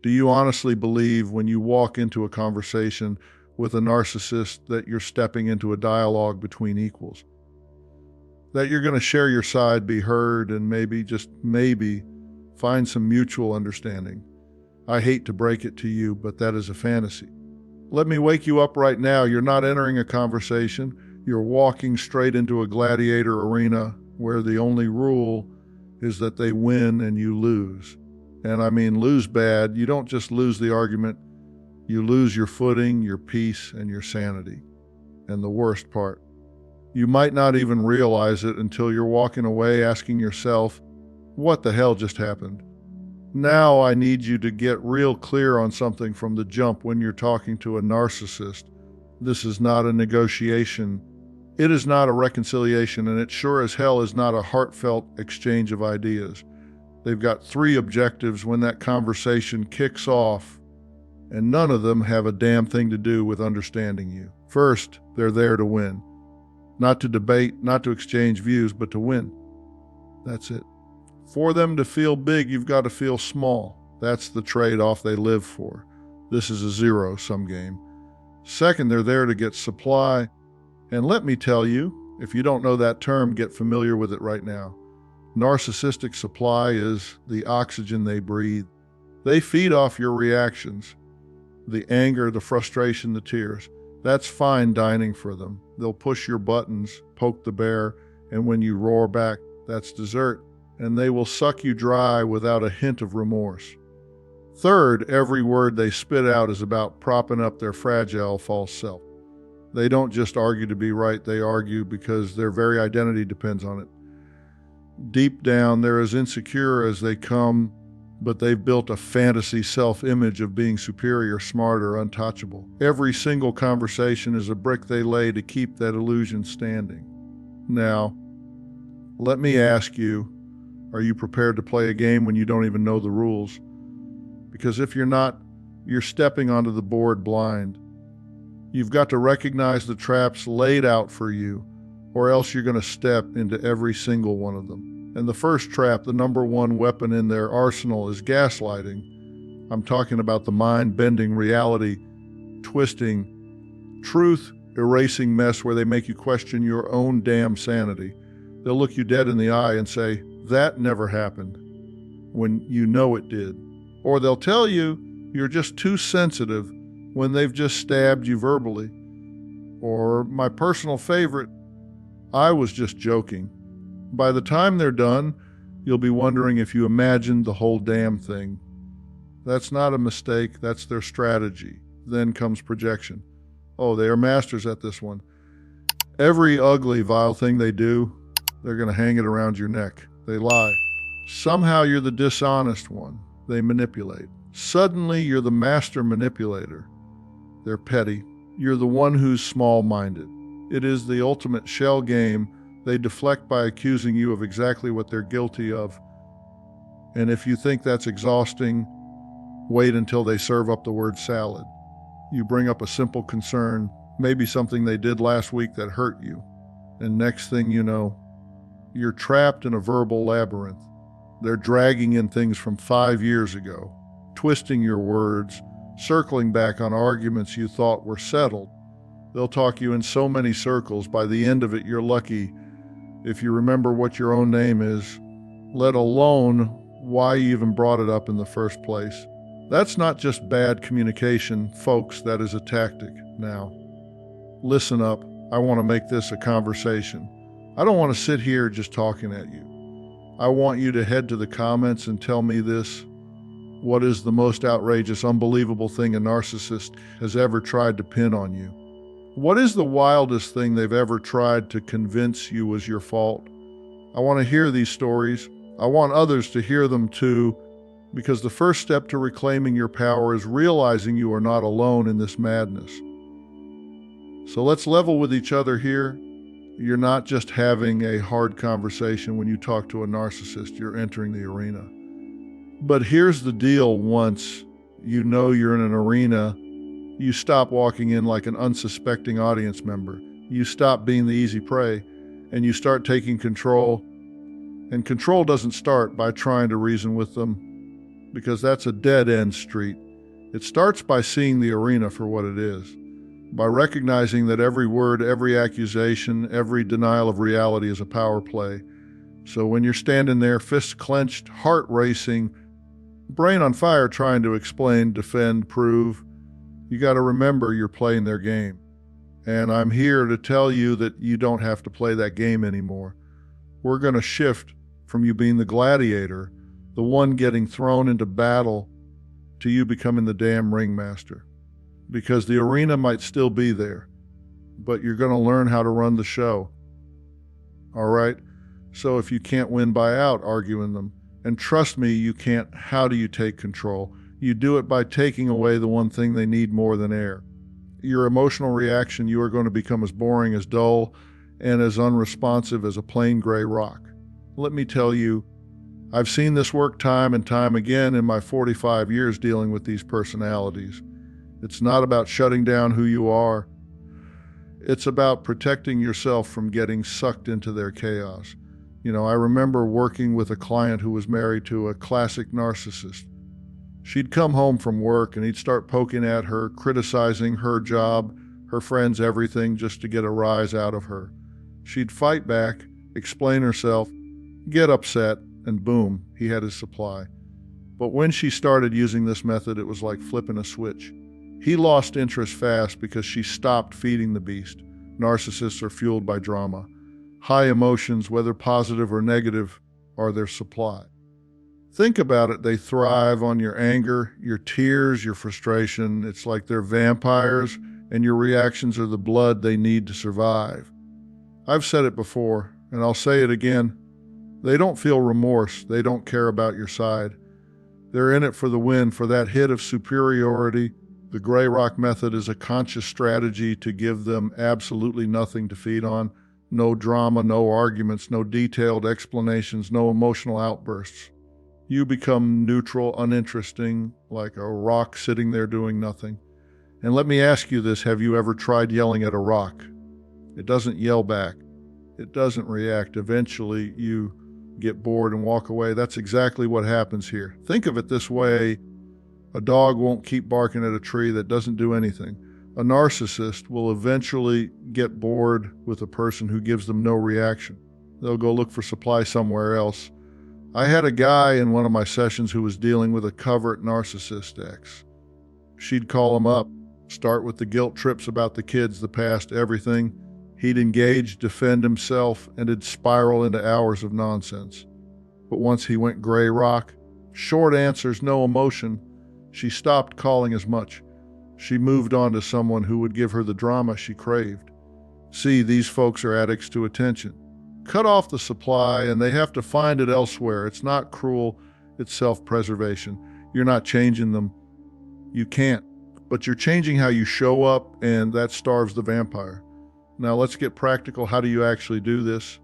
Do you honestly believe when you walk into a conversation with a narcissist that you're stepping into a dialogue between equals? That you're going to share your side, be heard, and maybe, just maybe, find some mutual understanding? I hate to break it to you, but that is a fantasy. Let me wake you up right now. You're not entering a conversation. You're walking straight into a gladiator arena where the only rule is that they win and you lose. And I mean lose bad. You don't just lose the argument. You lose your footing, your peace, and your sanity. And the worst part, you might not even realize it until you're walking away asking yourself, what the hell just happened? Now I need you to get real clear on something from the jump when you're talking to a narcissist. This is not a negotiation. It is not a reconciliation, and it sure as hell is not a heartfelt exchange of ideas. They've got 3 objectives when that conversation kicks off, and none of them have a damn thing to do with understanding you. First, they're there to win. Not to debate, not to exchange views, but to win. That's it. For them to feel big, you've got to feel small. That's the trade-off they live for. This is a zero-sum game. Second, they're there to get supply. And let me tell you, if you don't know that term, get familiar with it right now. Narcissistic supply is the oxygen they breathe. They feed off your reactions, the anger, the frustration, the tears. That's fine dining for them. They'll push your buttons, poke the bear, and when you roar back, that's dessert. And they will suck you dry without a hint of remorse. Third, every word they spit out is about propping up their fragile false self. They don't just argue to be right, they argue because their very identity depends on it. Deep down, they're as insecure as they come, but they've built a fantasy self-image of being superior, smarter, untouchable. Every single conversation is a brick they lay to keep that illusion standing. Now, let me ask you, are you prepared to play a game when you don't even know the rules? Because if you're not, you're stepping onto the board blind. You've got to recognize the traps laid out for you, or else you're going to step into every single one of them. And the first trap, the number one weapon in their arsenal, is gaslighting. I'm talking about the mind-bending, reality-twisting, truth-erasing mess where they make you question your own damn sanity. They'll look you dead in the eye and say, that never happened, when you know it did. Or they'll tell you you're just too sensitive when they've just stabbed you verbally. Or, my personal favorite, I was just joking. By the time they're done, you'll be wondering if you imagined the whole damn thing. That's not a mistake, that's their strategy. Then comes projection. Oh, they are masters at this one. Every ugly, vile thing they do, they're going to hang it around your neck. They lie. Somehow you're the dishonest one. They manipulate. Suddenly you're the master manipulator. They're petty. You're the one who's small-minded. It is the ultimate shell game. They deflect by accusing you of exactly what they're guilty of. And if you think that's exhausting, wait until they serve up the word salad. You bring up a simple concern, maybe something they did last week that hurt you. And next thing you know, you're trapped in a verbal labyrinth. They're dragging in things from 5 years ago, twisting your words, circling back on arguments you thought were settled. They'll talk you in so many circles, by the end of it you're lucky if you remember what your own name is, let alone why you even brought it up in the first place. That's not just bad communication, folks, that is a tactic. Now, listen up. I want to make this a conversation. I don't want to sit here just talking at you. I want you to head to the comments and tell me this. What is the most outrageous, unbelievable thing a narcissist has ever tried to pin on you? What is the wildest thing they've ever tried to convince you was your fault? I want to hear these stories. I want others to hear them too, because the first step to reclaiming your power is realizing you are not alone in this madness. So let's level with each other here. You're not just having a hard conversation when you talk to a narcissist, you're entering the arena. But here's the deal: once you know you're in an arena, you stop walking in like an unsuspecting audience member. You stop being the easy prey, and you start taking control. And control doesn't start by trying to reason with them. because that's a dead-end street. It starts by seeing the arena for what it is, by recognizing that every word, every accusation, every denial of reality is a power play. So when you're standing there, fists clenched, heart racing, brain on fire trying to explain, defend, prove, you got to remember you're playing their game. And I'm here to tell you that you don't have to play that game anymore. We're going to shift from you being the gladiator, the one getting thrown into battle, to you becoming the damn ringmaster. Because the arena might still be there, but you're going to learn how to run the show. All right? So if you can't win by out arguing them, and trust me, you can't, how do you take control? You do it by taking away the one thing they need more than air. Your emotional reaction, you are going to become as boring, as dull, and as unresponsive as a plain gray rock. Let me tell you, I've seen this work time and time again in my 45 years dealing with these personalities. It's not about shutting down who you are. It's about protecting yourself from getting sucked into their chaos. I remember working with a client who was married to a classic narcissist. She'd come home from work and he'd start poking at her, criticizing her job, her friends, everything, just to get a rise out of her. She'd fight back, explain herself, get upset, and boom, he had his supply. But when she started using this method, it was like flipping a switch. He lost interest fast because she stopped feeding the beast. Narcissists are fueled by drama. High emotions, whether positive or negative, are their supply. Think about it, they thrive on your anger, your tears, your frustration. It's like they're vampires, and your reactions are the blood they need to survive. I've said it before, and I'll say it again. They don't feel remorse. They don't care about your side. They're in it for the win, for that hit of superiority. The gray rock method is a conscious strategy to give them absolutely nothing to feed on. No drama, no arguments, no detailed explanations, no emotional outbursts. You become neutral, uninteresting, like a rock sitting there doing nothing. And let me ask you this, have you ever tried yelling at a rock? It doesn't yell back. It doesn't react. Eventually, you get bored and walk away. That's exactly what happens here. Think of it this way. A dog won't keep barking at a tree that doesn't do anything. A narcissist will eventually get bored with a person who gives them no reaction. They'll go look for supply somewhere else. I had a guy in one of my sessions who was dealing with a covert narcissist ex. She'd call him up, start with the guilt trips about the kids, the past, everything. He'd engage, defend himself, and it'd spiral into hours of nonsense. But once he went gray rock, short answers, no emotion, she stopped calling as much. She moved on to someone who would give her the drama she craved. See, these folks are addicts to attention. Cut off the supply and they have to find it elsewhere. It's not cruel, it's self-preservation. You're not changing them. You can't. But you're changing how you show up, and that starves the vampire. Now let's get practical. How do you actually do this?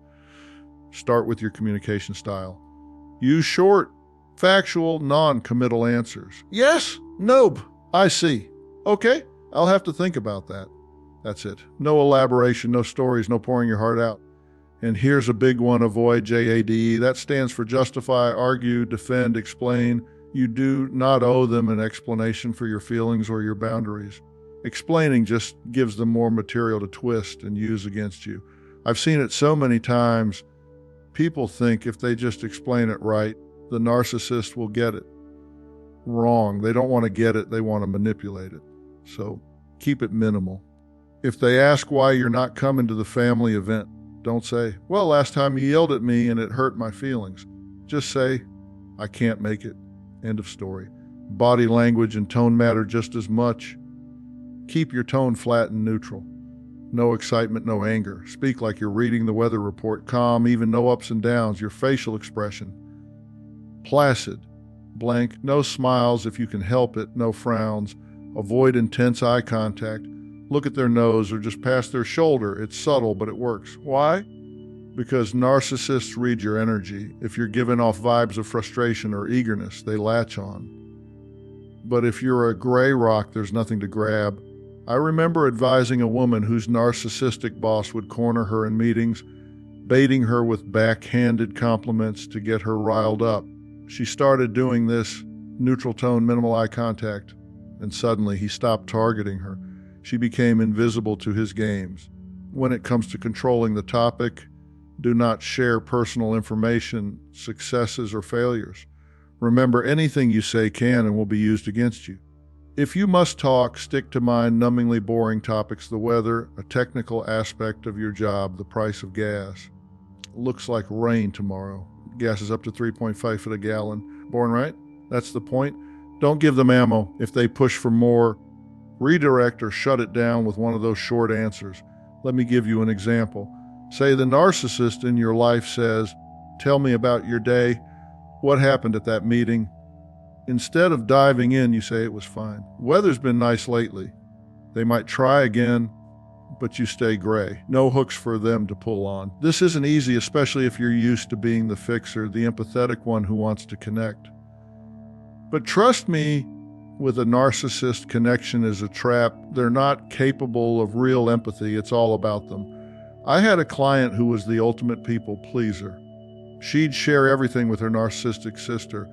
Start with your communication style. Use short, factual, non-committal answers. Yes, nope, I see. Okay, I'll have to think about that. That's it. No elaboration, no stories, no pouring your heart out. And here's a big one, avoid JADE. That stands for justify, argue, defend, explain. You do not owe them an explanation for your feelings or your boundaries. Explaining just gives them more material to twist and use against you. I've seen it so many times. People think if they just explain it right, the narcissist will get it. Wrong. They don't want to get it. They want to manipulate it. So keep it minimal. If they ask why you're not coming to the family event, don't say, well, last time you yelled at me and it hurt my feelings. Just say, I can't make it. End of story. Body language and tone matter just as much. Keep your tone flat and neutral. No excitement, no anger. Speak like you're reading the weather report. Calm, even no ups and downs. Your facial expression. Placid. Blank. No smiles if you can help it. No frowns. Avoid intense eye contact. Look at their nose or just past their shoulder. It's subtle, but it works. Why? Because narcissists read your energy. If you're giving off vibes of frustration or eagerness, they latch on. But if you're a gray rock, there's nothing to grab. I remember advising a woman whose narcissistic boss would corner her in meetings, baiting her with backhanded compliments to get her riled up. She started doing this Neutral tone, minimal eye contact. And suddenly he stopped targeting her. She became invisible to his games. When it comes to controlling the topic, do not share personal information, successes, or failures. Remember, anything you say can and will be used against you. If you must talk, stick to mind-numbingly boring topics: the weather, a technical aspect of your job, the price of gas. Looks like rain tomorrow. Gas is up to 3.5 for the gallon. Boring, right? That's the point. Don't give them ammo. If they push for more, redirect or shut it down with one of those short answers. Let me give you an example. Say the narcissist in your life says, "Tell me about your day. What happened at that meeting?" Instead of diving in, you say, "It was fine. Weather's been nice lately." They might try again, but you stay gray. No hooks for them to pull on. This isn't easy, especially if you're used to being the fixer, the empathetic one who wants to connect. But trust me, with a narcissist, connection is a trap. They're not capable of real empathy. It's all about them. I had a client who was the ultimate people pleaser. She'd share everything with her narcissistic sister,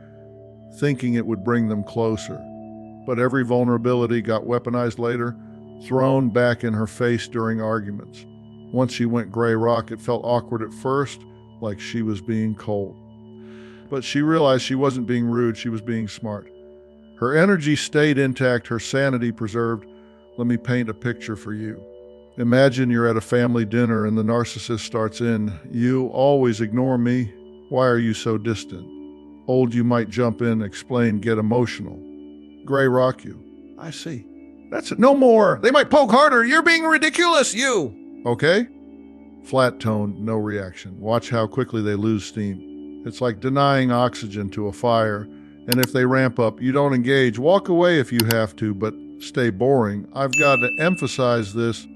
thinking it would bring them closer. But every vulnerability got weaponized later, thrown back in her face during arguments. Once she went gray rock, it felt awkward at first, like she was being cold. But she realized she wasn't being rude, she was being smart. Her energy stayed intact, her sanity preserved. Let me paint a picture for you. Imagine you're at a family dinner and the narcissist starts in. "You always ignore me. Why are you so distant?" Old, you might jump in, explain, get emotional. Gray rock you. "I see. That's it. No more. They might poke harder. You're being ridiculous, you." Okay? Flat tone, no reaction. Watch how quickly they lose steam. It's like denying oxygen to a fire. And if they ramp up, you don't engage. Walk away if you have to, but stay boring. I've got to emphasize this.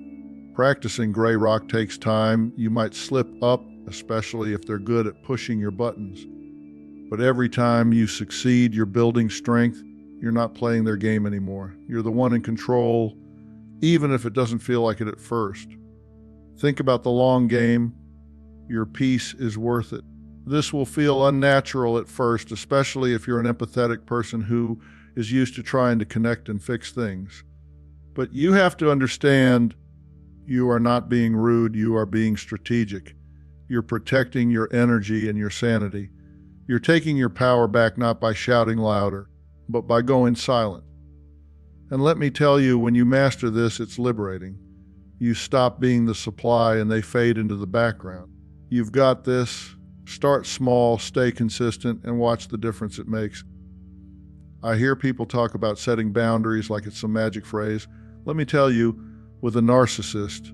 Practicing gray rock takes time. You might slip up, especially if they're good at pushing your buttons. But every time you succeed, you're building strength. You're not playing their game anymore. You're the one in control, even if it doesn't feel like it at first. Think about the long game. Your peace is worth it. This will feel unnatural at first, especially if you're an empathetic person who is used to trying to connect and fix things. But you have to understand, you are not being rude, you are being strategic. You're protecting your energy and your sanity. You're taking your power back not by shouting louder, but by going silent. And let me tell you, when you master this, it's liberating. You stop being the supply and they fade into the background. You've got this. Start small, stay consistent, and watch the difference it makes. I hear people talk about setting boundaries like it's some magic phrase. Let me tell you, with a narcissist,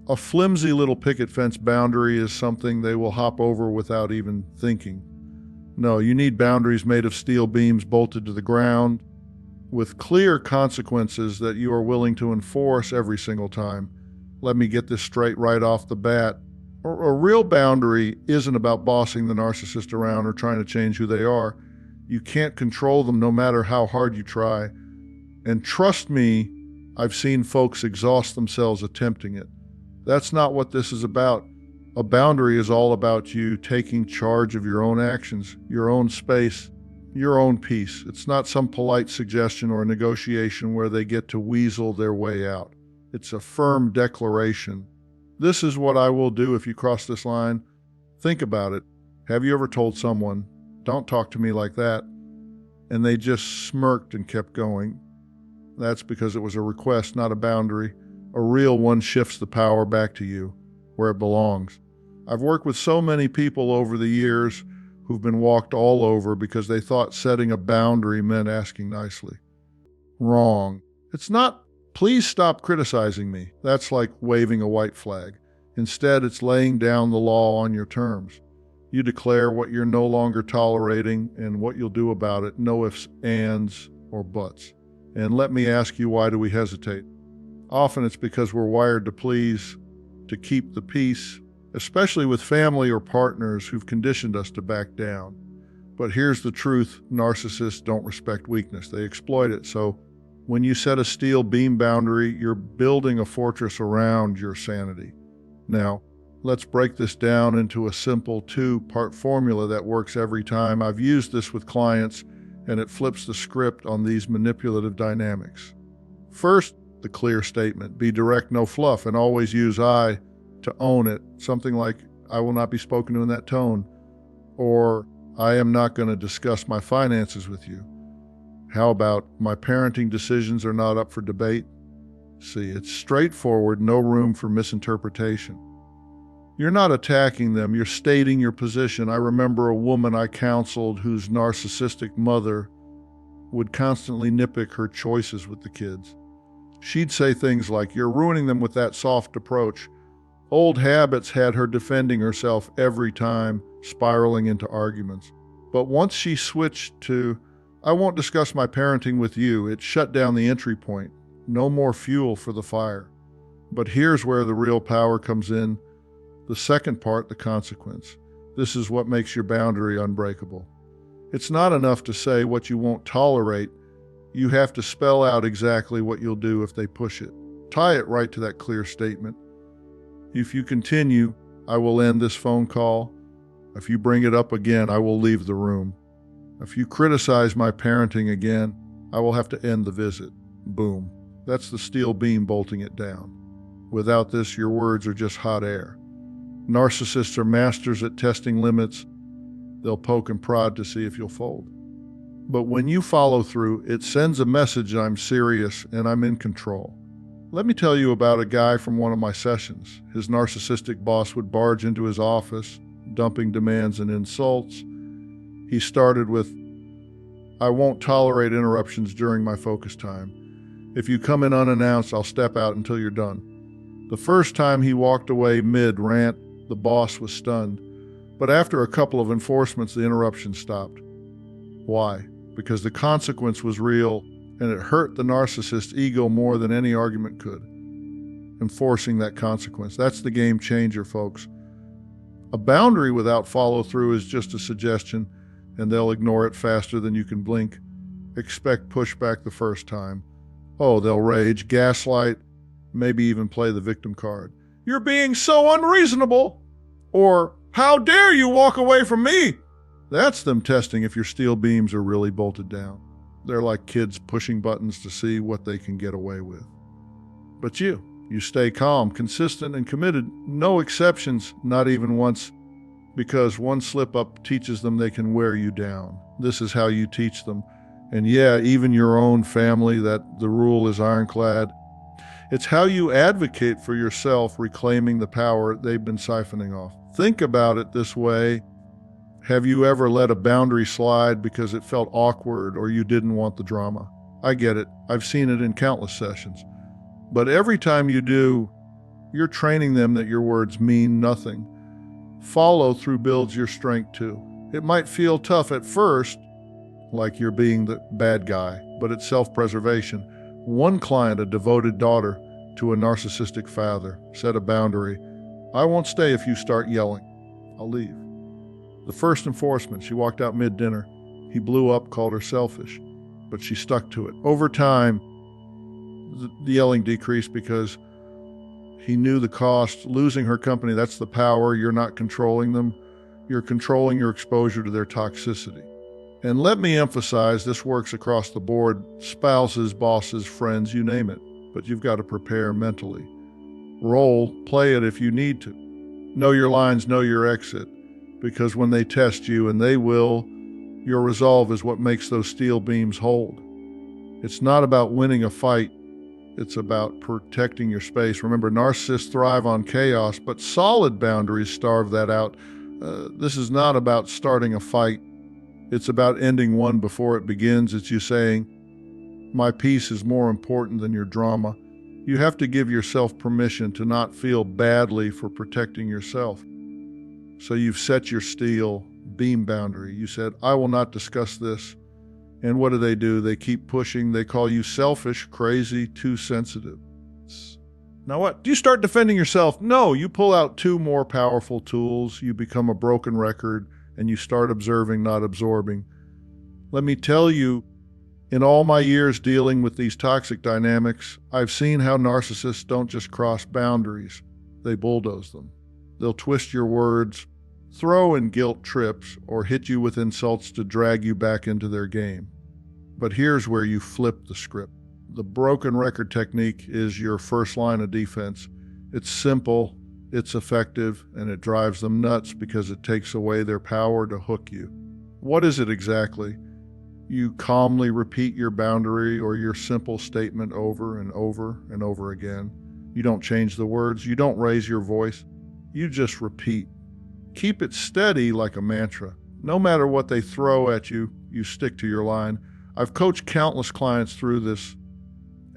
a flimsy little picket fence boundary is something they will hop over without even thinking. No, you need boundaries made of steel beams bolted to the ground, with clear consequences that you are willing to enforce every single time. Let me get this straight right off the bat. A real boundary isn't about bossing the narcissist around or trying to change who they are. You can't control them no matter how hard you try. And trust me, I've seen folks exhaust themselves attempting it. That's not what this is about. A boundary is all about you taking charge of your own actions, your own space, your own peace. It's not some polite suggestion or a negotiation where they get to weasel their way out. It's a firm declaration. This is what I will do if you cross this line. Think about it. Have you ever told someone, "Don't talk to me like that," and they just smirked and kept going? That's because it was a request, not a boundary. A real one shifts the power back to you, where it belongs. I've worked with so many people over the years who've been walked all over because they thought setting a boundary meant asking nicely. Wrong. It's not, "Please stop criticizing me." That's like waving a white flag. Instead, it's laying down the law on your terms. You declare what you're no longer tolerating and what you'll do about it. No ifs, ands, or buts. And let me ask you, why do we hesitate? Often it's because we're wired to please, to keep the peace, especially with family or partners who've conditioned us to back down. But here's the truth: narcissists don't respect weakness. They exploit it. So when you set a steel beam boundary, you're building a fortress around your sanity. Now, let's break this down into a simple two-part formula that works every time. I've used this with clients, and it flips the script on these manipulative dynamics. First, the clear statement. Be direct, no fluff, and always use I to own it. Something like, I will not be spoken to in that tone, or I am not going to discuss my finances with you. How about, my parenting decisions are not up for debate? See, it's straightforward, no room for misinterpretation. You're not attacking them, you're stating your position. I remember a woman I counseled whose narcissistic mother would constantly nitpick her choices with the kids. She'd say things like, you're ruining them with that soft approach. Old habits had her defending herself every time, spiraling into arguments. But once she switched to, I won't discuss my parenting with you, it shut down the entry point. No more fuel for the fire. But here's where the real power comes in. The second part, the consequence. This is what makes your boundary unbreakable. It's not enough to say what you won't tolerate. You have to spell out exactly what you'll do if they push it. Tie it right to that clear statement. If you continue, I will end this phone call. If you bring it up again, I will leave the room. If you criticize my parenting again, I will have to end the visit. Boom. That's the steel beam bolting it down. Without this, your words are just hot air. Narcissists are masters at testing limits. They'll poke and prod to see if you'll fold. But when you follow through, it sends a message I'm serious and I'm in control. Let me tell you about a guy from one of my sessions. His narcissistic boss would barge into his office, dumping demands and insults. He started with, I won't tolerate interruptions during my focus time. If you come in unannounced, I'll step out until you're done. The first time he walked away mid-rant, the boss was stunned. But after a couple of enforcements, the interruption stopped. Why? Because the consequence was real, and it hurt the narcissist's ego more than any argument could. Enforcing that consequence. That's the game changer, folks. A boundary without follow-through is just a suggestion, and they'll ignore it faster than you can blink. Expect pushback the first time. Oh, they'll rage, gaslight, maybe even play the victim card. You're being so unreasonable! Or, how dare you walk away from me? That's them testing if your steel beams are really bolted down. They're like kids pushing buttons to see what they can get away with. But you stay calm, consistent, and committed. No exceptions, not even once, because one slip-up teaches them they can wear you down. This is how you teach them. And yeah, even your own family, that the rule is ironclad. It's how you advocate for yourself, reclaiming the power they've been siphoning off. Think about it this way. Have you ever let a boundary slide because it felt awkward or you didn't want the drama? I get it. I've seen it in countless sessions. But every time you do, you're training them that your words mean nothing. Follow through builds your strength too. It might feel tough at first, like you're being the bad guy, but it's self-preservation. One client, a devoted daughter to a narcissistic father, set a boundary. I won't stay if you start yelling. I'll leave. The first enforcement, she walked out mid-dinner. He blew up, called her selfish, but she stuck to it. Over time, the yelling decreased because he knew the cost. Losing her company, that's the power. You're not controlling them. You're controlling your exposure to their toxicity. And let me emphasize, this works across the board, spouses, bosses, friends, you name it. But you've got to prepare mentally. Play it if you need to. Know your lines, know your exit. Because when they test you, and they will, your resolve is what makes those steel beams hold. It's not about winning a fight. It's about protecting your space. Remember, narcissists thrive on chaos, but solid boundaries starve that out. This is not about starting a fight. It's about ending one before it begins. It's you saying, my peace is more important than your drama. You have to give yourself permission to not feel badly for protecting yourself. So you've set your steel beam boundary. You said, I will not discuss this. And what do? They keep pushing. They call you selfish, crazy, too sensitive. Now what? Do you start defending yourself? No, you pull out two more powerful tools. You become a broken record, and you start observing, not absorbing. Let me tell you, in all my years dealing with these toxic dynamics, I've seen how narcissists don't just cross boundaries, they bulldoze them. They'll twist your words, throw in guilt trips, or hit you with insults to drag you back into their game. But here's where you flip the script. The broken record technique is your first line of defense. It's simple, it's effective, and it drives them nuts because it takes away their power to hook you. What is it exactly? You calmly repeat your boundary or your simple statement over and over and over again. You don't change the words, you don't raise your voice, you just repeat. Keep it steady like a mantra. No matter what they throw at you, you stick to your line. I've coached countless clients through this.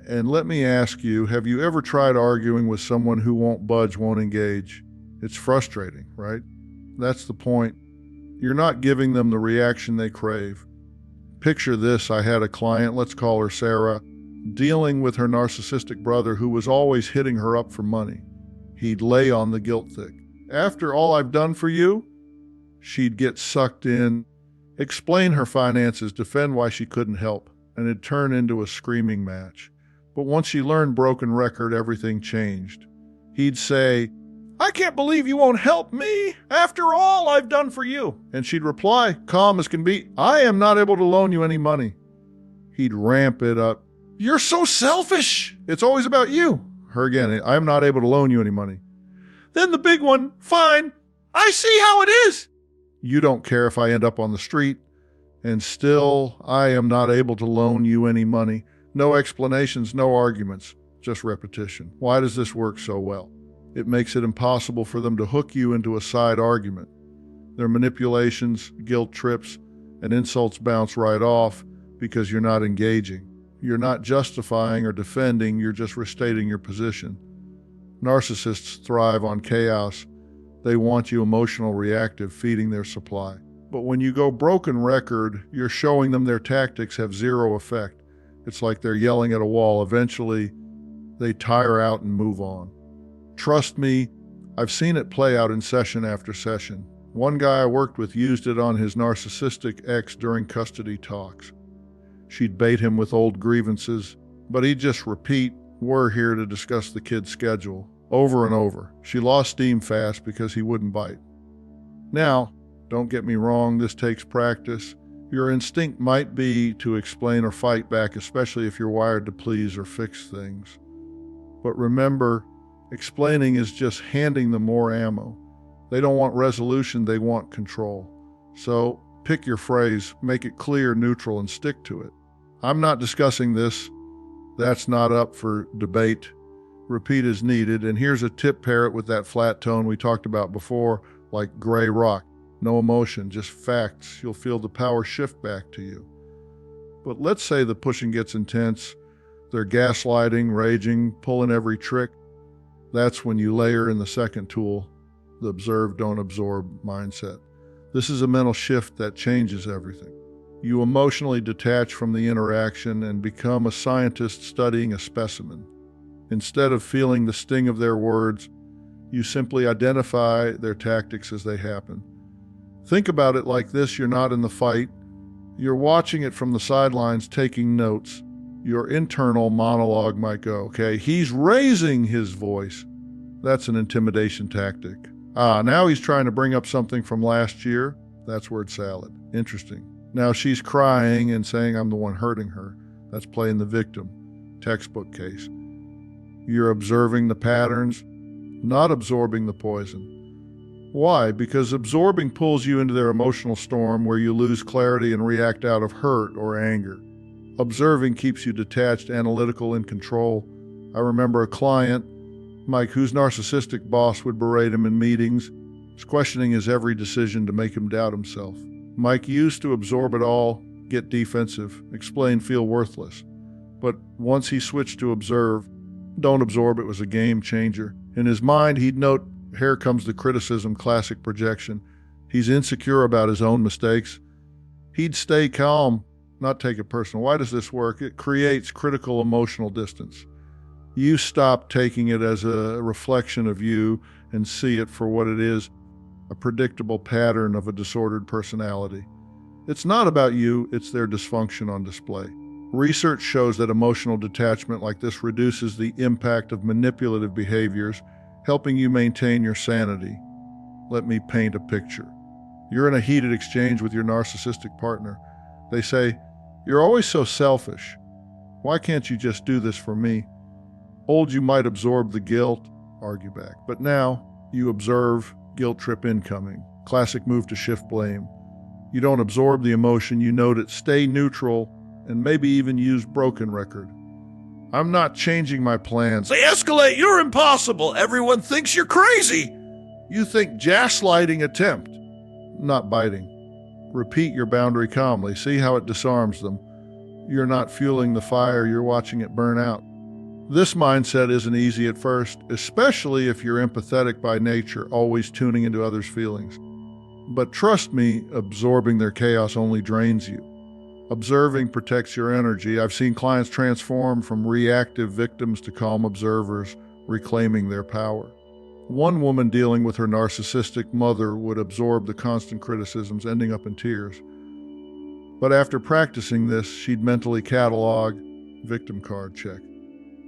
And let me ask you, have you ever tried arguing with someone who won't budge, won't engage? It's frustrating, right? That's the point. You're not giving them the reaction they crave. Picture this, I had a client, let's call her Sarah, dealing with her narcissistic brother who was always hitting her up for money. He'd lay on the guilt thick. After all I've done for you, she'd get sucked in, explain her finances, defend why she couldn't help, and it'd turn into a screaming match. But once she learned broken record, everything changed. He'd say, "I can't believe you won't help me after all I've done for you." And she'd reply, calm as can be, "I am not able to loan you any money." He'd ramp it up. "You're so selfish. It's always about you." Her again, "I am not able to loan you any money." Then the big one, "Fine. I see how it is. You don't care if I end up on the street. And still, I am not able to loan you any money." No explanations, no arguments, just repetition. Why does this work so well? It makes it impossible for them to hook you into a side argument. Their manipulations, guilt trips, and insults bounce right off because you're not engaging. You're not justifying or defending, you're just restating your position. Narcissists thrive on chaos. They want you emotional, reactive, feeding their supply. But when you go broken record, you're showing them their tactics have zero effect. It's like they're yelling at a wall. Eventually, they tire out and move on. Trust me, I've seen it play out in session after session. One guy I worked with used it on his narcissistic ex during custody talks. She'd bait him with old grievances, but he'd just repeat, "We're here to discuss the kid's schedule," over and over. She lost steam fast because he wouldn't bite. Now, don't get me wrong, this takes practice. Your instinct might be to explain or fight back, especially if you're wired to please or fix things. But remember, explaining is just handing them more ammo. They don't want resolution, they want control. So pick your phrase, make it clear, neutral, and stick to it. "I'm not discussing this. That's not up for debate." Repeat as needed, and here's a tip, pair it with that flat tone we talked about before, like gray rock. No emotion, just facts. You'll feel the power shift back to you. But let's say the pushing gets intense. They're gaslighting, raging, pulling every trick. That's when you layer in the second tool, the observe, don't absorb mindset. This is a mental shift that changes everything. You emotionally detach from the interaction and become a scientist studying a specimen. Instead of feeling the sting of their words, you simply identify their tactics as they happen. Think about it like this, you're not in the fight. You're watching it from the sidelines, taking notes. Your internal monologue might go, "Okay, he's raising his voice." That's an intimidation tactic. Now he's trying to bring up something from last year. That's word salad. Interesting. Now she's crying and saying I'm the one hurting her. That's playing the victim. Textbook case. You're observing the patterns, not absorbing the poison. Why? Because absorbing pulls you into their emotional storm where you lose clarity and react out of hurt or anger. Observing keeps you detached, analytical, in control. I remember a client, Mike, whose narcissistic boss would berate him in meetings, questioning his every decision to make him doubt himself. Mike used to absorb it all, get defensive, explain, feel worthless. But once he switched to observe, don't absorb, it was a game changer. In his mind, he'd note, here comes the criticism, classic projection. He's insecure about his own mistakes. He'd stay calm, not take it personal. Why does this work? It creates critical emotional distance. You stop taking it as a reflection of you and see it for what it is, a predictable pattern of a disordered personality. It's not about you, it's their dysfunction on display. Research shows that emotional detachment like this reduces the impact of manipulative behaviors, helping you maintain your sanity. Let me paint a picture. You're in a heated exchange with your narcissistic partner. They say, "You're always so selfish. Why can't you just do this for me?" Old you might absorb the guilt, argue back. But now, you observe guilt trip incoming. Classic move to shift blame. You don't absorb the emotion, you note it, stay neutral, and maybe even use broken record. "I'm not changing my plans." They escalate. "You're impossible. Everyone thinks you're crazy." You think gaslighting attempt, not biting. Repeat your boundary calmly. See how it disarms them. You're not fueling the fire, you're watching it burn out. This mindset isn't easy at first, especially if you're empathetic by nature, always tuning into others' feelings. But trust me, absorbing their chaos only drains you. Observing protects your energy. I've seen clients transform from reactive victims to calm observers, reclaiming their power. One woman dealing with her narcissistic mother would absorb the constant criticisms, ending up in tears. But after practicing this, she'd mentally catalog, victim card check.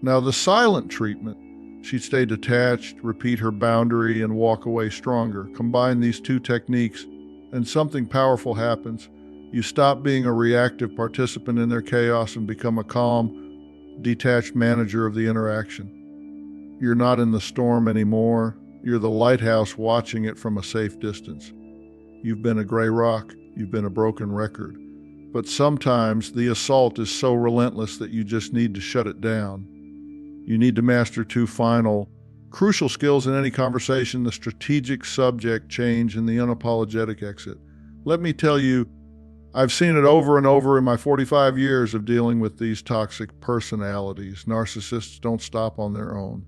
Now the silent treatment, she'd stay detached, repeat her boundary, and walk away stronger. Combine these two techniques, and something powerful happens. You stop being a reactive participant in their chaos and become a calm, detached manager of the interaction. You're not in the storm anymore. You're the lighthouse watching it from a safe distance. You've been a gray rock. You've been a broken record. But sometimes the assault is so relentless that you just need to shut it down. You need to master two final, crucial skills in any conversation: the strategic subject change and the unapologetic exit. Let me tell you, I've seen it over and over in my 45 years of dealing with these toxic personalities. Narcissists don't stop on their own.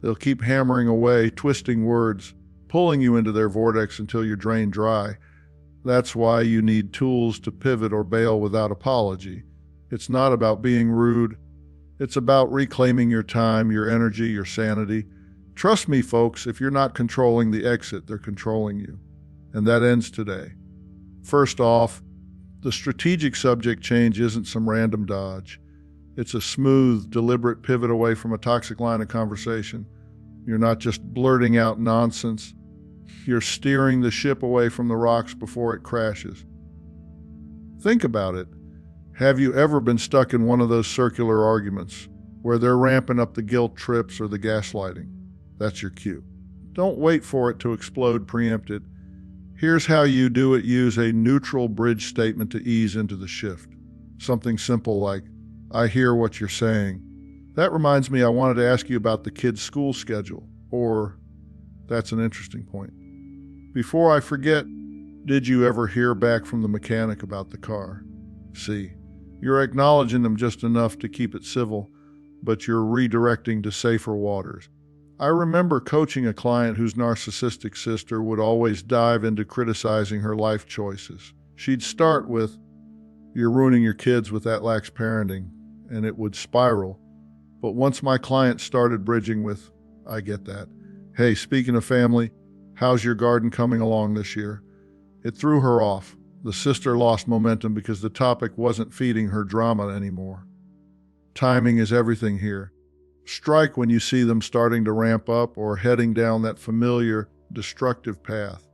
They'll keep hammering away, twisting words, pulling you into their vortex until you're drained dry. That's why you need tools to pivot or bail without apology. It's not about being rude. It's about reclaiming your time, your energy, your sanity. Trust me, folks, if you're not controlling the exit, they're controlling you. And that ends today. First off, the strategic subject change isn't some random dodge. It's a smooth, deliberate pivot away from a toxic line of conversation. You're not just blurting out nonsense. You're steering the ship away from the rocks before it crashes. Think about it. Have you ever been stuck in one of those circular arguments where they're ramping up the guilt trips or the gaslighting? That's your cue. Don't wait for it to explode, preempt it. Here's how you do it. Use a neutral bridge statement to ease into the shift. Something simple like, "I hear what you're saying. That reminds me, I wanted to ask you about the kids' school schedule." Or, "That's an interesting point. Before I forget, did you ever hear back from the mechanic about the car?" See, you're acknowledging them just enough to keep it civil, but you're redirecting to safer waters. I remember coaching a client whose narcissistic sister would always dive into criticizing her life choices. She'd start with, "You're ruining your kids with that lax parenting," and it would spiral. But once my client started bridging with, "I get that. Hey, speaking of family, how's your garden coming along this year?" It threw her off. The sister lost momentum because the topic wasn't feeding her drama anymore. Timing is everything here. Strike when you see them starting to ramp up or heading down that familiar, destructive path.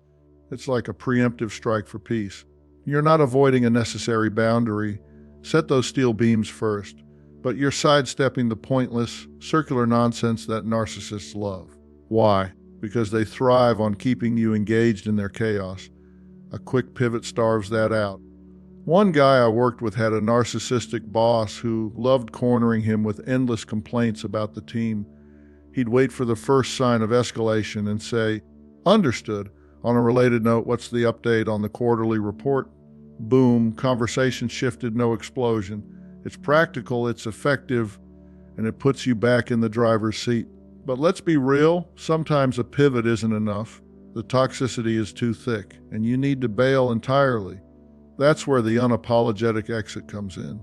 It's like a preemptive strike for peace. You're not avoiding a necessary boundary. Set those steel beams first. But you're sidestepping the pointless, circular nonsense that narcissists love. Why? Because they thrive on keeping you engaged in their chaos. A quick pivot starves that out. One guy I worked with had a narcissistic boss who loved cornering him with endless complaints about the team. He'd wait for the first sign of escalation and say, "Understood. On a related note, what's the update on the quarterly report?" Boom, conversation shifted, no explosion. It's practical, it's effective, and it puts you back in the driver's seat. But let's be real, sometimes a pivot isn't enough. The toxicity is too thick, and you need to bail entirely. That's where the unapologetic exit comes in.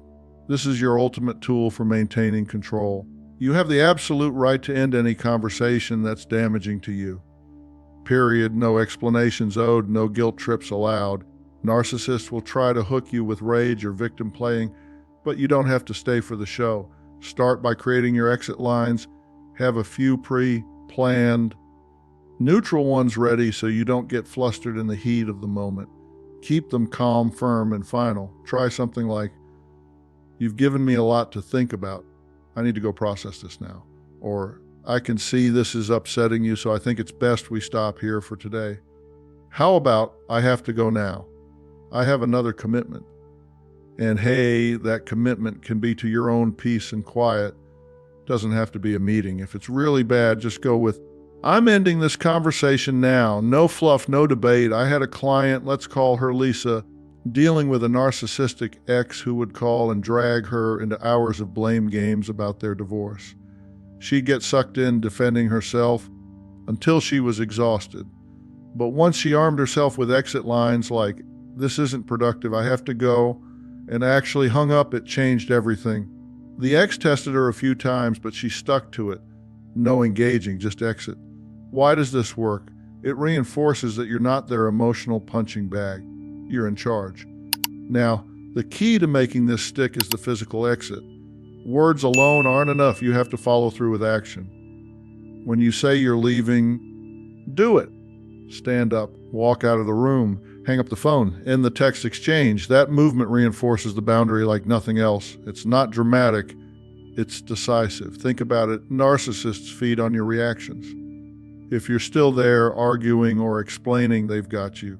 This is your ultimate tool for maintaining control. You have the absolute right to end any conversation that's damaging to you. Period. No explanations owed, no guilt trips allowed. Narcissists will try to hook you with rage or victim playing, but you don't have to stay for the show. Start by creating your exit lines. Have a few pre-planned Neutral ones ready so you don't get flustered in the heat of the moment. Keep them calm, firm, and final. Try something like, "You've given me a lot to think about. I need to go process this now." Or, "I can see this is upsetting you, so I think it's best we stop here for today." How about, "I have to go now. I have another commitment." And hey, that commitment can be to your own peace and quiet. It doesn't have to be a meeting. If it's really bad, just go with, "I'm ending this conversation now. No fluff, no debate. I had a client, let's call her Lisa, dealing with a narcissistic ex who would call and drag her into hours of blame games about their divorce. She'd get sucked in defending herself until she was exhausted. But once she armed herself with exit lines like, 'This isn't productive, I have to go,' and actually hung up, it changed everything. The ex tested her a few times, but she stuck to it. No engaging, just exit. Why does this work? It reinforces that you're not their emotional punching bag. You're in charge. Now, the key to making this stick is the physical exit. Words alone aren't enough. You have to follow through with action. When you say you're leaving, do it. Stand up, walk out of the room, hang up the phone, end the text exchange. That movement reinforces the boundary like nothing else. It's not dramatic, it's decisive. Think about it. Narcissists feed on your reactions. If you're still there, arguing or explaining, they've got you.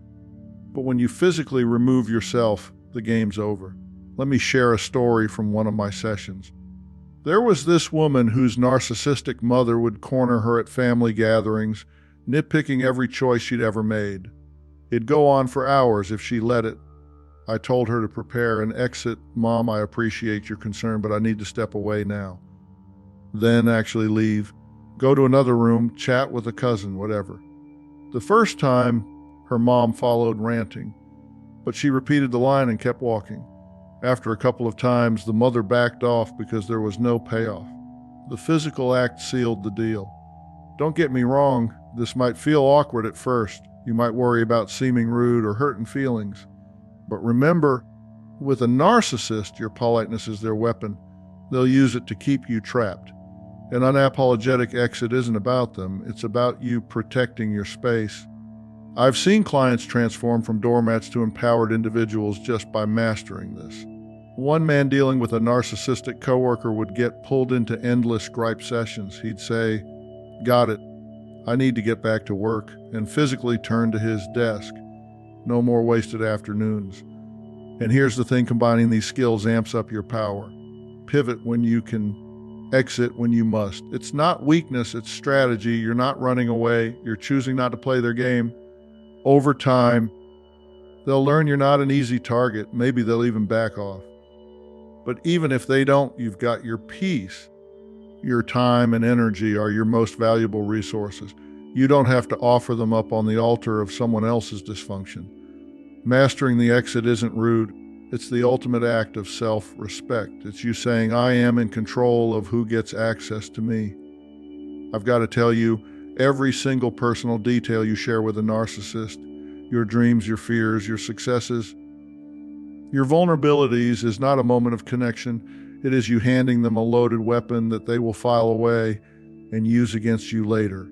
But when you physically remove yourself, the game's over. Let me share a story from one of my sessions. There was this woman whose narcissistic mother would corner her at family gatherings, nitpicking every choice she'd ever made. It'd go on for hours if she let it. I told her to prepare an exit. "Mom, I appreciate your concern, but I need to step away now." Then actually leave. Go to another room, chat with a cousin, whatever. The first time, her mom followed, ranting, but she repeated the line and kept walking. After a couple of times, the mother backed off because there was no payoff. The physical act sealed the deal. Don't get me wrong, this might feel awkward at first. You might worry about seeming rude or hurting feelings. But remember, with a narcissist, your politeness is their weapon. They'll use it to keep you trapped. An unapologetic exit isn't about them, it's about you protecting your space. I've seen clients transform from doormats to empowered individuals just by mastering this. One man dealing with a narcissistic coworker would get pulled into endless gripe sessions. He'd say, "Got it. I need to get back to work," and physically turn to his desk. No more wasted afternoons. And here's the thing, combining these skills amps up your power. Pivot when you can, exit when you must. It's not weakness, it's strategy. You're not running away, you're choosing not to play their game. Over time, they'll learn you're not an easy target. Maybe they'll even back off. But even if they don't, you've got your peace. Your time and energy are your most valuable resources. You don't have to offer them up on the altar of someone else's dysfunction. Mastering the exit isn't rude. It's the ultimate act of self-respect. It's you saying, "I am in control of who gets access to me." I've got to tell you, every single personal detail you share with a narcissist, your dreams, your fears, your successes, your vulnerabilities, is not a moment of connection. It is you handing them a loaded weapon that they will file away and use against you later.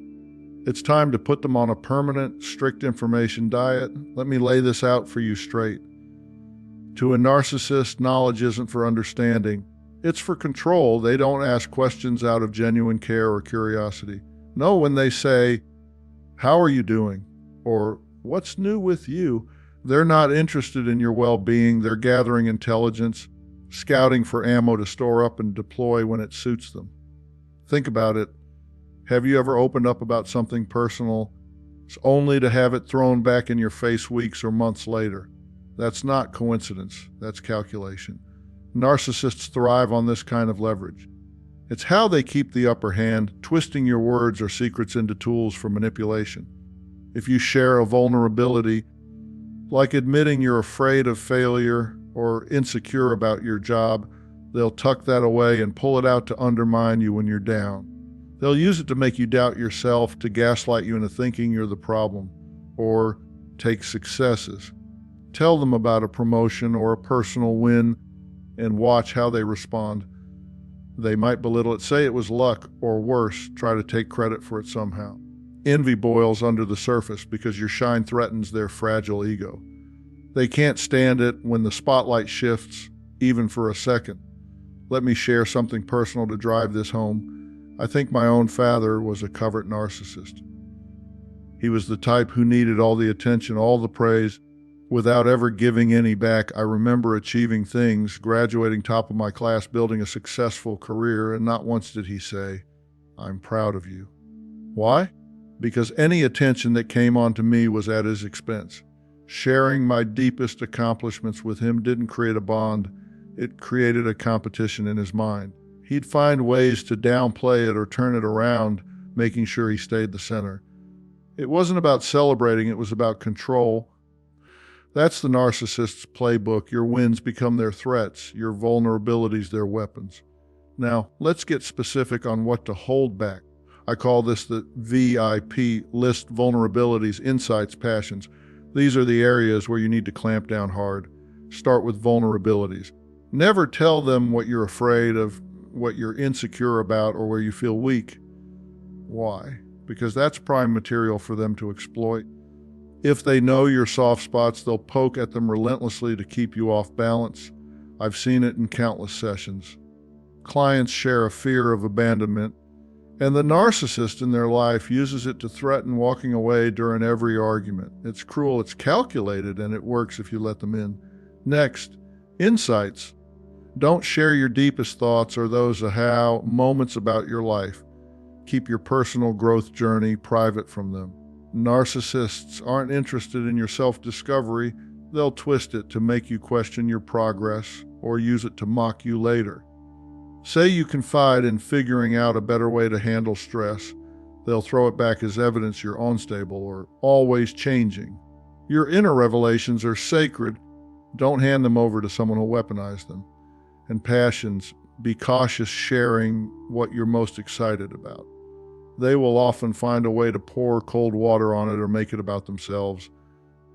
It's time to put them on a permanent, strict information diet. Let me lay this out for you straight. To a narcissist, knowledge isn't for understanding. It's for control. They don't ask questions out of genuine care or curiosity. No, when they say, "How are you doing?" or "What's new with you?" they're not interested in your well-being. They're gathering intelligence, scouting for ammo to store up and deploy when it suits them. Think about it. Have you ever opened up about something personal only to have it thrown back in your face weeks or months later? That's not coincidence, that's calculation. Narcissists thrive on this kind of leverage. It's how they keep the upper hand, twisting your words or secrets into tools for manipulation. If you share a vulnerability, like admitting you're afraid of failure or insecure about your job, they'll tuck that away and pull it out to undermine you when you're down. They'll use it to make you doubt yourself, to gaslight you into thinking you're the problem, or take successes. Tell them about a promotion or a personal win and watch how they respond. They might belittle it, say it was luck, or worse, try to take credit for it somehow. Envy boils under the surface because your shine threatens their fragile ego. They can't stand it when the spotlight shifts, even for a second. Let me share something personal to drive this home. I think my own father was a covert narcissist. He was the type who needed all the attention, all the praise, without ever giving any back. I remember achieving things, graduating top of my class, building a successful career, and not once did he say, "I'm proud of you." Why? Because any attention that came onto me was at his expense. Sharing my deepest accomplishments with him didn't create a bond, it created a competition in his mind. He'd find ways to downplay it or turn it around, making sure he stayed the center. It wasn't about celebrating, it was about control. That's the narcissist's playbook. Your wins become their threats, your vulnerabilities their weapons. Now, let's get specific on what to hold back. I call this the VIP, list vulnerabilities, insights, passions. These are the areas where you need to clamp down hard. Start with vulnerabilities. Never tell them what you're afraid of, what you're insecure about, or where you feel weak. Why? Because that's prime material for them to exploit. If they know your soft spots, they'll poke at them relentlessly to keep you off balance. I've seen it in countless sessions. Clients share a fear of abandonment, and the narcissist in their life uses it to threaten walking away during every argument. It's cruel, it's calculated, and it works if you let them in. Next, insights. Don't share your deepest thoughts or those aha moments about your life. Keep your personal growth journey private from them. Narcissists aren't interested in your self-discovery. They'll twist it to make you question your progress or use it to mock you later. Say you confide in figuring out a better way to handle stress. They'll throw it back as evidence you're unstable or always changing. Your inner revelations are sacred. Don't hand them over to someone who'll weaponize them. And passions, be cautious sharing what you're most excited about. They will often find a way to pour cold water on it or make it about themselves.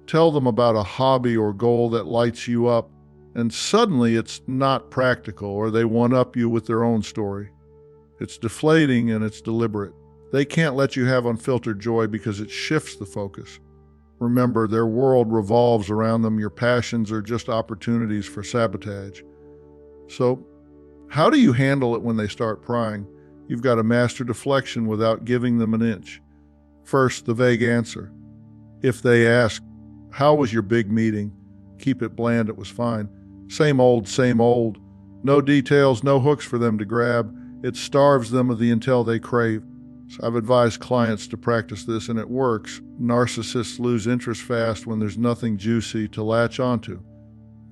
Tell them about a hobby or goal that lights you up, and suddenly it's not practical, or they one-up you with their own story. It's deflating and it's deliberate. They can't let you have unfiltered joy because it shifts the focus. Remember, their world revolves around them. Your passions are just opportunities for sabotage. So, how do you handle it when they start prying? You've got to master deflection without giving them an inch. First, the vague answer. If they ask, "How was your big meeting?" Keep it bland, it was fine. Same old, same old. No details, no hooks for them to grab. It starves them of the intel they crave. So I've advised clients to practice this, and it works. Narcissists lose interest fast when there's nothing juicy to latch onto.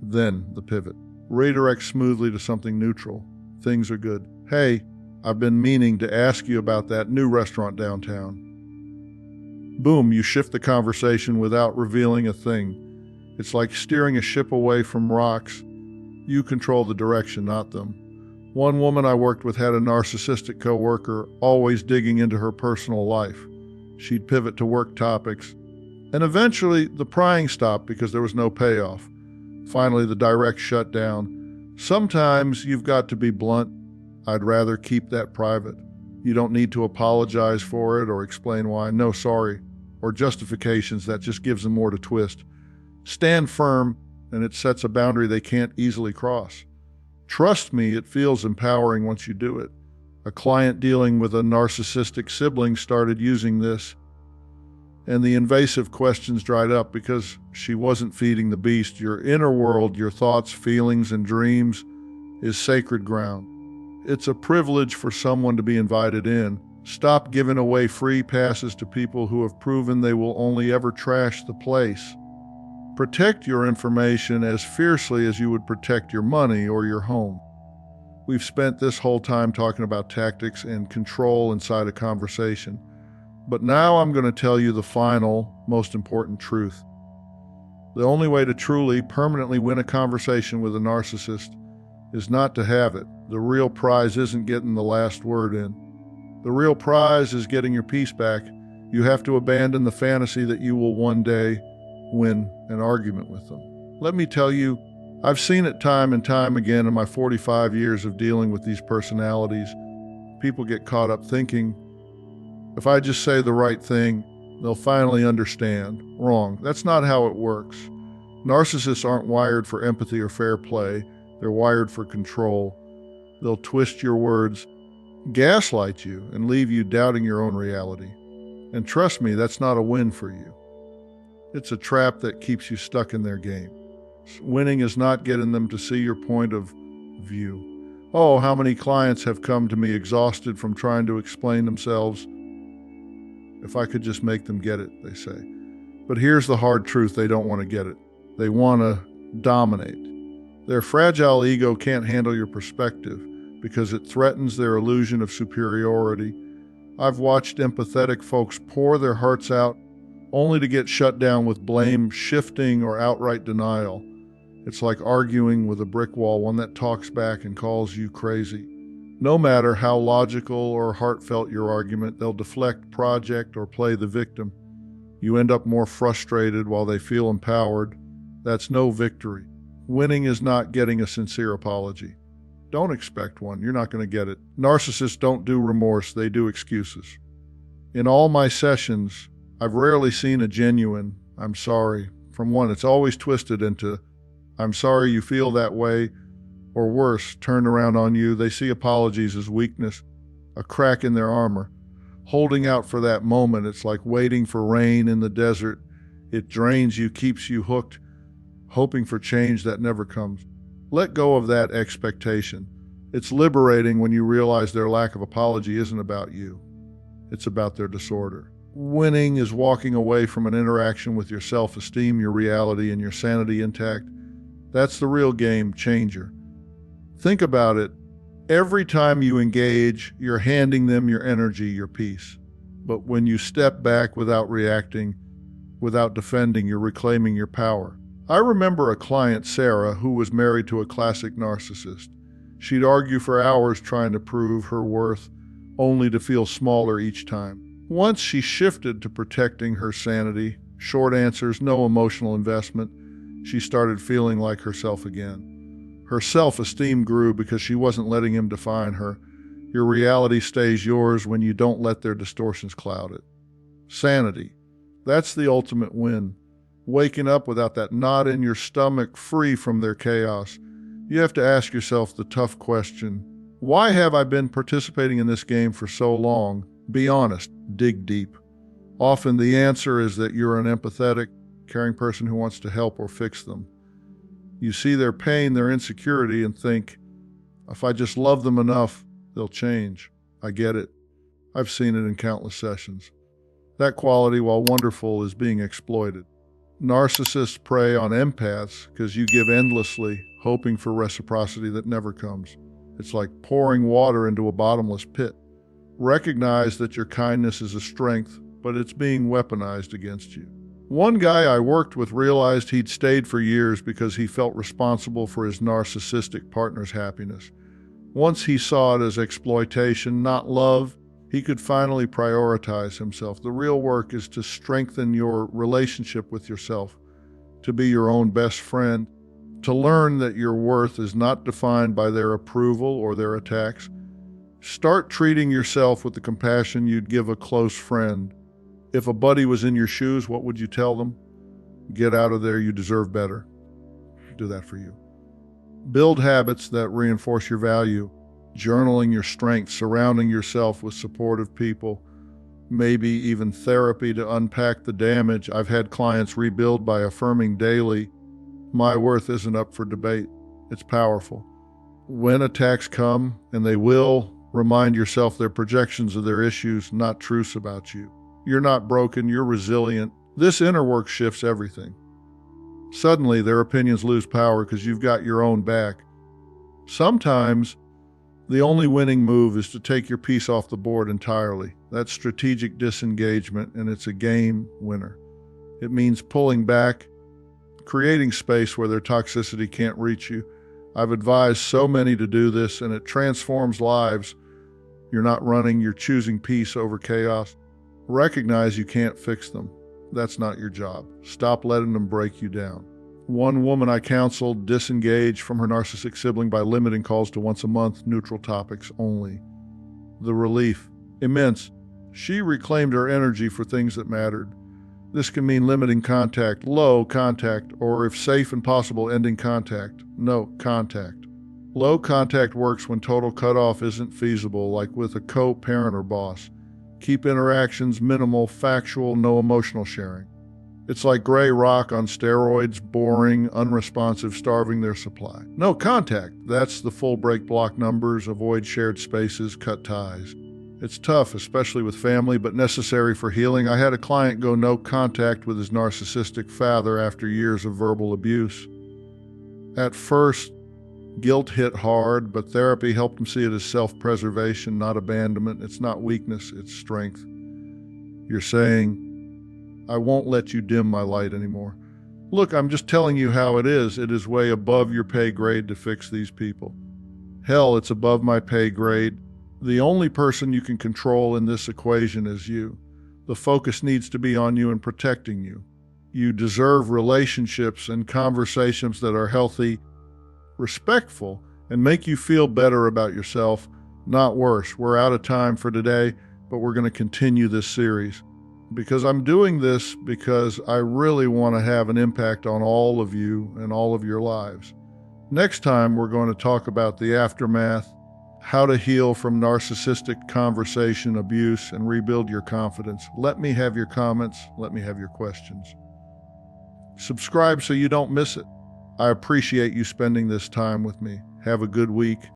Then, the pivot. Redirect smoothly to something neutral. Things are good. "Hey, I've been meaning to ask you about that new restaurant downtown." Boom, you shift the conversation without revealing a thing. It's like steering a ship away from rocks. You control the direction, not them. One woman I worked with had a narcissistic coworker, always digging into her personal life. She'd pivot to work topics, and eventually the prying stopped because there was no payoff. Finally, the direct shut down. Sometimes you've got to be blunt. I'd rather keep that private. You don't need to apologize for it or explain why. No, sorry. Or justifications. That just gives them more to twist. Stand firm, and it sets a boundary they can't easily cross. Trust me, it feels empowering once you do it. A client dealing with a narcissistic sibling started using this, and the invasive questions dried up because she wasn't feeding the beast. Your inner world, your thoughts, feelings, and dreams is sacred ground. It's a privilege for someone to be invited in. Stop giving away free passes to people who have proven they will only ever trash the place. Protect your information as fiercely as you would protect your money or your home. We've spent this whole time talking about tactics and control inside a conversation. But now I'm going to tell you the final, most important truth. The only way to truly, permanently win a conversation with a narcissist is not to have it. The real prize isn't getting the last word in. The real prize is getting your peace back. You have to abandon the fantasy that you will one day win an argument with them. Let me tell you, I've seen it time and time again in my 45 years of dealing with these personalities. People get caught up thinking, If I just say the right thing, they'll finally understand. Wrong. That's not how it works. Narcissists aren't wired for empathy or fair play. They're wired for control. They'll twist your words, gaslight you, and leave you doubting your own reality. And trust me, that's not a win for you. It's a trap that keeps you stuck in their game. Winning is not getting them to see your point of view. Oh, how many clients have come to me exhausted from trying to explain themselves? If I could just make them get it, they say. But here's the hard truth: they don't want to get it. They want to dominate. Their fragile ego can't handle your perspective because it threatens their illusion of superiority. I've watched empathetic folks pour their hearts out only to get shut down with blame, shifting, or outright denial. It's like arguing with a brick wall, one that talks back and calls you crazy. No matter how logical or heartfelt your argument, they'll deflect, project, or play the victim. You end up more frustrated while they feel empowered. That's no victory. Winning is not getting a sincere apology. Don't expect one. You're not going to get it. Narcissists don't do remorse. They do excuses. In all my sessions, I've rarely seen a genuine "I'm sorry" from one. It's always twisted into "I'm sorry you feel that way," or worse, turned around on you. They see apologies as weakness, a crack in their armor. Holding out for that moment, it's like waiting for rain in the desert. It drains you, keeps you hooked, hoping for change that never comes. Let go of that expectation. It's liberating when you realize their lack of apology isn't about you. It's about their disorder. Winning is walking away from an interaction with your self-esteem, your reality, and your sanity intact. That's the real game changer. Think about it. Every time you engage, you're handing them your energy, your peace. But when you step back without reacting, without defending, you're reclaiming your power. I remember a client, Sarah, who was married to a classic narcissist. She'd argue for hours trying to prove her worth, only to feel smaller each time. Once she shifted to protecting her sanity, short answers, no emotional investment, she started feeling like herself again. Her self-esteem grew because she wasn't letting him define her. Your reality stays yours when you don't let their distortions cloud it. Sanity. That's the ultimate win. Waking up without that knot in your stomach, free from their chaos. You have to ask yourself the tough question: why have I been participating in this game for so long? Be honest. Dig deep. Often the answer is that you're an empathetic, caring person who wants to help or fix them. You see their pain, their insecurity, and think, if I just love them enough, they'll change. I get it. I've seen it in countless sessions. That quality, while wonderful, is being exploited. Narcissists prey on empaths because you give endlessly, hoping for reciprocity that never comes. It's like pouring water into a bottomless pit. Recognize that your kindness is a strength, but it's being weaponized against you. One guy I worked with realized he'd stayed for years because he felt responsible for his narcissistic partner's happiness. Once he saw it as exploitation, not love, he could finally prioritize himself. The real work is to strengthen your relationship with yourself, to be your own best friend, to learn that your worth is not defined by their approval or their attacks. Start treating yourself with the compassion you'd give a close friend. If a buddy was in your shoes, what would you tell them? Get out of there, you deserve better. Do that for you. Build habits that reinforce your value, journaling your strengths, surrounding yourself with supportive people, maybe even therapy to unpack the damage. I've had clients rebuild by affirming daily, my worth isn't up for debate. It's powerful. When attacks come, and they will, remind yourself they're projections of their issues, not truths about you. You're not broken, you're resilient. This inner work shifts everything. Suddenly, their opinions lose power because you've got your own back. Sometimes, the only winning move is to take your piece off the board entirely. That's strategic disengagement, and it's a game winner. It means pulling back, creating space where their toxicity can't reach you. I've advised so many to do this, and it transforms lives. You're not running, you're choosing peace over chaos. Recognize you can't fix them. That's not your job. Stop letting them break you down. One woman I counseled disengaged from her narcissistic sibling by limiting calls to once a month, neutral topics only. The relief, immense. She reclaimed her energy for things that mattered. This can mean limiting contact, low contact, or if safe and possible, ending contact. No contact. Low contact works when total cutoff isn't feasible, like with a co-parent or boss. Keep interactions minimal, factual, no emotional sharing. It's like gray rock on steroids, boring, unresponsive, starving their supply. No contact. That's the full break block numbers, avoid shared spaces, cut ties. It's tough, especially with family, but necessary for healing. I had a client go no contact with his narcissistic father after years of verbal abuse. At first, guilt hit hard, but therapy helped him see it as self-preservation, not abandonment. It's not weakness, it's strength. You're saying, I won't let you dim my light anymore. Look, I'm just telling you how it is. It is way above your pay grade to fix these people. Hell, it's above my pay grade. The only person you can control in this equation is you. The focus needs to be on you and protecting you. You deserve relationships and conversations that are healthy, respectful, and make you feel better about yourself, not worse. We're out of time for today, but we're going to continue this series. Because I'm doing this because I really want to have an impact on all of you and all of your lives. Next time, we're going to talk about the aftermath, how to heal from narcissistic conversation abuse and rebuild your confidence. Let me have your comments. Let me have your questions. Subscribe so you don't miss it. I appreciate you spending this time with me. Have a good week.